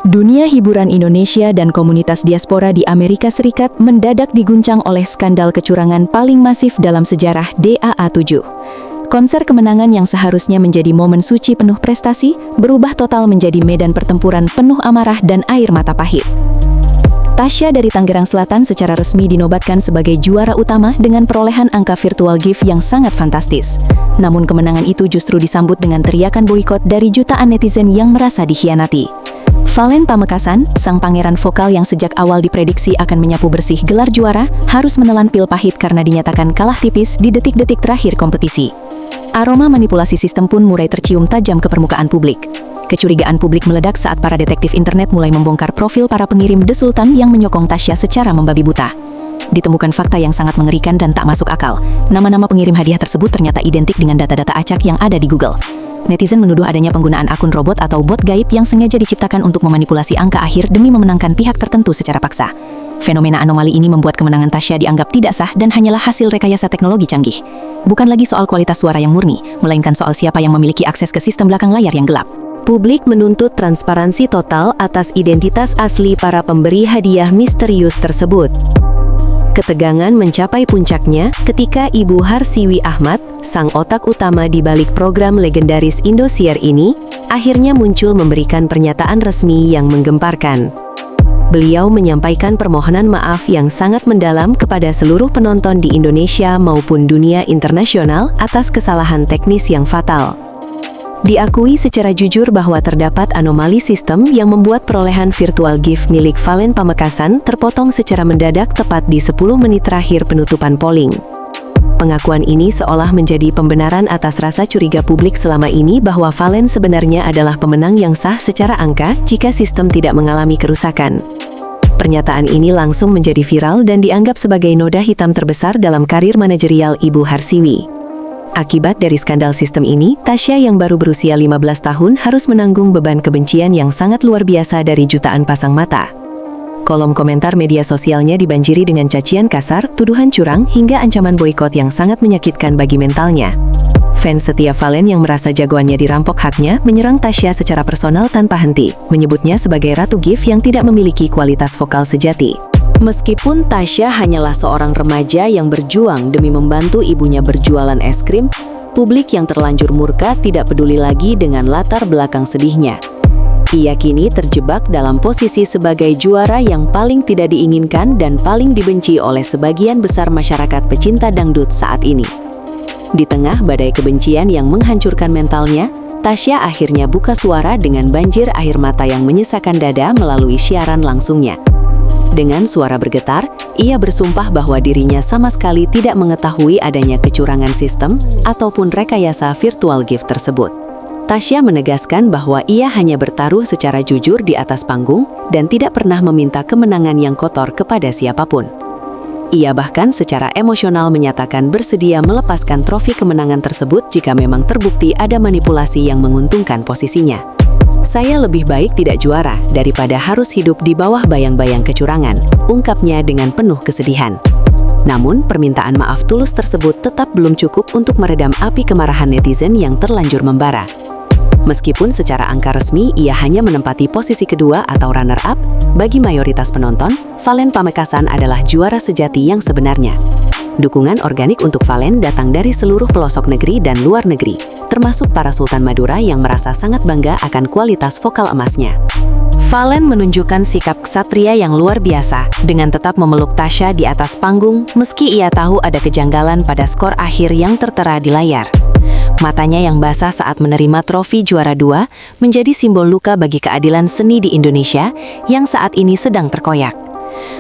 Dunia hiburan Indonesia dan komunitas diaspora di Amerika Serikat mendadak diguncang oleh skandal kecurangan paling masif dalam sejarah DAA7. Konser kemenangan yang seharusnya menjadi momen suci penuh prestasi, berubah total menjadi medan pertempuran penuh amarah dan air mata pahit. Tasya dari Tangerang Selatan secara resmi dinobatkan sebagai juara utama dengan perolehan angka virtual gift yang sangat fantastis. Namun kemenangan itu justru disambut dengan teriakan boikot dari jutaan netizen yang merasa dikhianati. Valen Pamekasan, sang pangeran vokal yang sejak awal diprediksi akan menyapu bersih gelar juara, harus menelan pil pahit karena dinyatakan kalah tipis di detik-detik terakhir kompetisi. Aroma manipulasi sistem pun mulai tercium tajam ke permukaan publik. Kecurigaan publik meledak saat para detektif internet mulai membongkar profil para pengirim The Sultan yang menyokong Tasya secara membabi buta. Ditemukan fakta yang sangat mengerikan dan tak masuk akal. Nama-nama pengirim hadiah tersebut ternyata identik dengan data-data acak yang ada di Google. Netizen menuduh adanya penggunaan akun robot atau bot gaib yang sengaja diciptakan untuk memanipulasi angka akhir demi memenangkan pihak tertentu secara paksa. Fenomena anomali ini membuat kemenangan Tasya dianggap tidak sah dan hanyalah hasil rekayasa teknologi canggih. Bukan lagi soal kualitas suara yang murni, melainkan soal siapa yang memiliki akses ke sistem belakang layar yang gelap. Publik menuntut transparansi total atas identitas asli para pemberi hadiah misterius tersebut. Ketegangan mencapai puncaknya ketika Ibu Harsiwi Ahmad, sang otak utama di balik program legendaris Indosiar ini, akhirnya muncul memberikan pernyataan resmi yang menggemparkan. Beliau menyampaikan permohonan maaf yang sangat mendalam kepada seluruh penonton di Indonesia maupun dunia internasional atas kesalahan teknis yang fatal. Diakui secara jujur bahwa terdapat anomali sistem yang membuat perolehan virtual gift milik Valen Pamekasan terpotong secara mendadak tepat di 10 menit terakhir penutupan polling. Pengakuan ini seolah menjadi pembenaran atas rasa curiga publik selama ini bahwa Valen sebenarnya adalah pemenang yang sah secara angka jika sistem tidak mengalami kerusakan. Pernyataan ini langsung menjadi viral dan dianggap sebagai noda hitam terbesar dalam karir manajerial Ibu Harsiwi. Akibat dari skandal sistem ini, Tasya yang baru berusia 15 tahun harus menanggung beban kebencian yang sangat luar biasa dari jutaan pasang mata. Kolom komentar media sosialnya dibanjiri dengan cacian kasar, tuduhan curang, hingga ancaman boikot yang sangat menyakitkan bagi mentalnya. Fans setia Valen yang merasa jagoannya dirampok haknya menyerang Tasya secara personal tanpa henti, menyebutnya sebagai ratu gift yang tidak memiliki kualitas vokal sejati. Meskipun Tasya hanyalah seorang remaja yang berjuang demi membantu ibunya berjualan es krim, publik yang terlanjur murka tidak peduli lagi dengan latar belakang sedihnya. Ia kini terjebak dalam posisi sebagai juara yang paling tidak diinginkan dan paling dibenci oleh sebagian besar masyarakat pecinta dangdut saat ini. Di tengah badai kebencian yang menghancurkan mentalnya, Tasya akhirnya buka suara dengan banjir air mata yang menyesakan dada melalui siaran langsungnya. Dengan suara bergetar, ia bersumpah bahwa dirinya sama sekali tidak mengetahui adanya kecurangan sistem ataupun rekayasa virtual gift tersebut. Tasya menegaskan bahwa ia hanya bertaruh secara jujur di atas panggung dan tidak pernah meminta kemenangan yang kotor kepada siapapun. Ia bahkan secara emosional menyatakan bersedia melepaskan trofi kemenangan tersebut jika memang terbukti ada manipulasi yang menguntungkan posisinya. Saya lebih baik tidak juara daripada harus hidup di bawah bayang-bayang kecurangan, ungkapnya dengan penuh kesedihan. Namun, permintaan maaf tulus tersebut tetap belum cukup untuk meredam api kemarahan netizen yang terlanjur membara. Meskipun secara angka resmi ia hanya menempati posisi kedua atau runner-up, bagi mayoritas penonton, Valen Pamekasan adalah juara sejati yang sebenarnya. Dukungan organik untuk Valen datang dari seluruh pelosok negeri dan luar negeri, termasuk para Sultan Madura yang merasa sangat bangga akan kualitas vokal emasnya. Valen menunjukkan sikap ksatria yang luar biasa, dengan tetap memeluk Tasya di atas panggung, meski ia tahu ada kejanggalan pada skor akhir yang tertera di layar. Matanya yang basah saat menerima trofi juara 2 menjadi simbol luka bagi keadilan seni di Indonesia yang saat ini sedang terkoyak.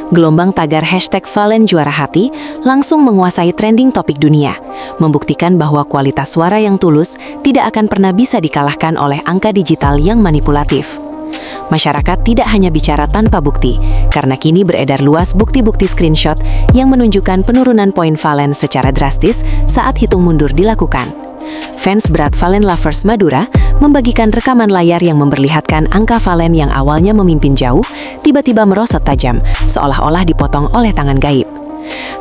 Gelombang tagar #Valen Juara Hati langsung menguasai trending topik dunia, membuktikan bahwa kualitas suara yang tulus tidak akan pernah bisa dikalahkan oleh angka digital yang manipulatif. Masyarakat tidak hanya bicara tanpa bukti, karena kini beredar luas bukti-bukti screenshot yang menunjukkan penurunan poin Valen secara drastis saat hitung mundur dilakukan. Fans berat Valen Lovers Madura membagikan rekaman layar yang memperlihatkan angka Valen yang awalnya memimpin jauh, tiba-tiba merosot tajam, seolah-olah dipotong oleh tangan gaib.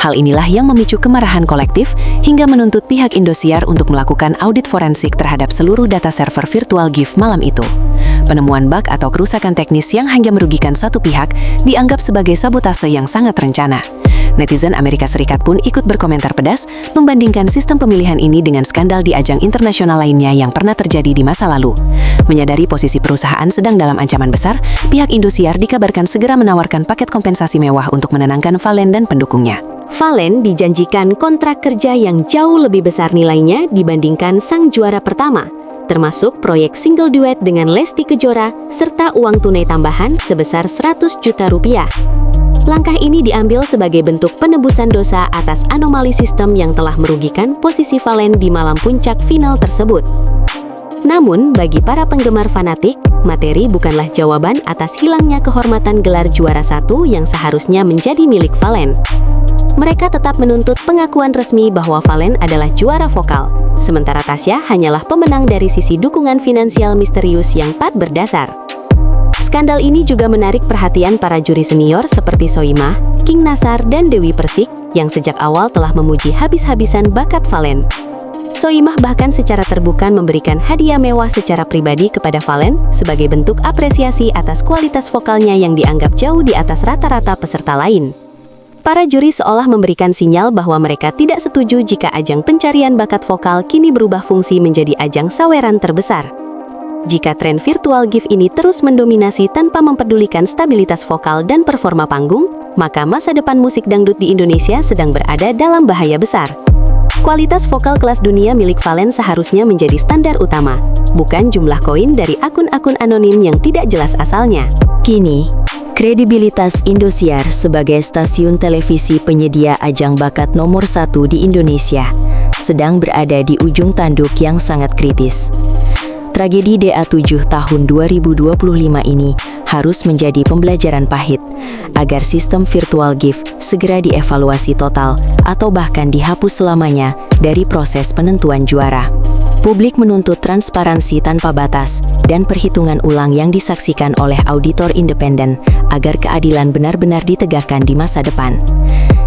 Hal inilah yang memicu kemarahan kolektif hingga menuntut pihak Indosiar untuk melakukan audit forensik terhadap seluruh data server virtual gift malam itu. Penemuan bug atau kerusakan teknis yang hanya merugikan satu pihak dianggap sebagai sabotase yang sangat terencana. Netizen Amerika Serikat pun ikut berkomentar pedas membandingkan sistem pemilihan ini dengan skandal di ajang internasional lainnya yang pernah terjadi di masa lalu. Menyadari posisi perusahaan sedang dalam ancaman besar, pihak Indosiar dikabarkan segera menawarkan paket kompensasi mewah untuk menenangkan Valen dan pendukungnya. Valen dijanjikan kontrak kerja yang jauh lebih besar nilainya dibandingkan sang juara pertama, termasuk proyek single duet dengan Lesti Kejora serta uang tunai tambahan sebesar 100 juta rupiah. Langkah ini diambil sebagai bentuk penebusan dosa atas anomali sistem yang telah merugikan posisi Valen di malam puncak final tersebut. Namun, bagi para penggemar fanatik, materi bukanlah jawaban atas hilangnya kehormatan gelar juara satu yang seharusnya menjadi milik Valen. Mereka tetap menuntut pengakuan resmi bahwa Valen adalah juara vokal, sementara Tasya hanyalah pemenang dari sisi dukungan finansial misterius yang tak berdasar. Skandal ini juga menarik perhatian para juri senior seperti Soimah, King Nasar, dan Dewi Persik yang sejak awal telah memuji habis-habisan bakat Valen. Soimah bahkan secara terbuka memberikan hadiah mewah secara pribadi kepada Valen sebagai bentuk apresiasi atas kualitas vokalnya yang dianggap jauh di atas rata-rata peserta lain. Para juri seolah memberikan sinyal bahwa mereka tidak setuju jika ajang pencarian bakat vokal kini berubah fungsi menjadi ajang saweran terbesar. Jika tren virtual gift ini terus mendominasi tanpa mempedulikan stabilitas vokal dan performa panggung, maka masa depan musik dangdut di Indonesia sedang berada dalam bahaya besar. Kualitas vokal kelas dunia milik Valen seharusnya menjadi standar utama, bukan jumlah koin dari akun-akun anonim yang tidak jelas asalnya. Kini, kredibilitas Indosiar sebagai stasiun televisi penyedia ajang bakat nomor 1 di Indonesia sedang berada di ujung tanduk yang sangat kritis. Tragedi DA7 tahun 2025 ini harus menjadi pembelajaran pahit agar sistem virtual gift segera dievaluasi total atau bahkan dihapus selamanya dari proses penentuan juara. Publik menuntut transparansi tanpa batas dan perhitungan ulang yang disaksikan oleh auditor independen agar keadilan benar-benar ditegakkan di masa depan.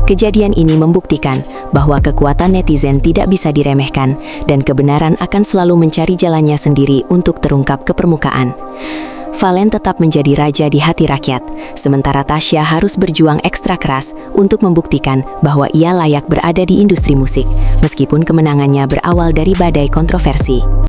Kejadian ini membuktikan bahwa kekuatan netizen tidak bisa diremehkan dan kebenaran akan selalu mencari jalannya sendiri untuk terungkap ke permukaan. Valen tetap menjadi raja di hati rakyat, sementara Tasya harus berjuang ekstra keras untuk membuktikan bahwa ia layak berada di industri musik, meskipun kemenangannya berawal dari badai kontroversi.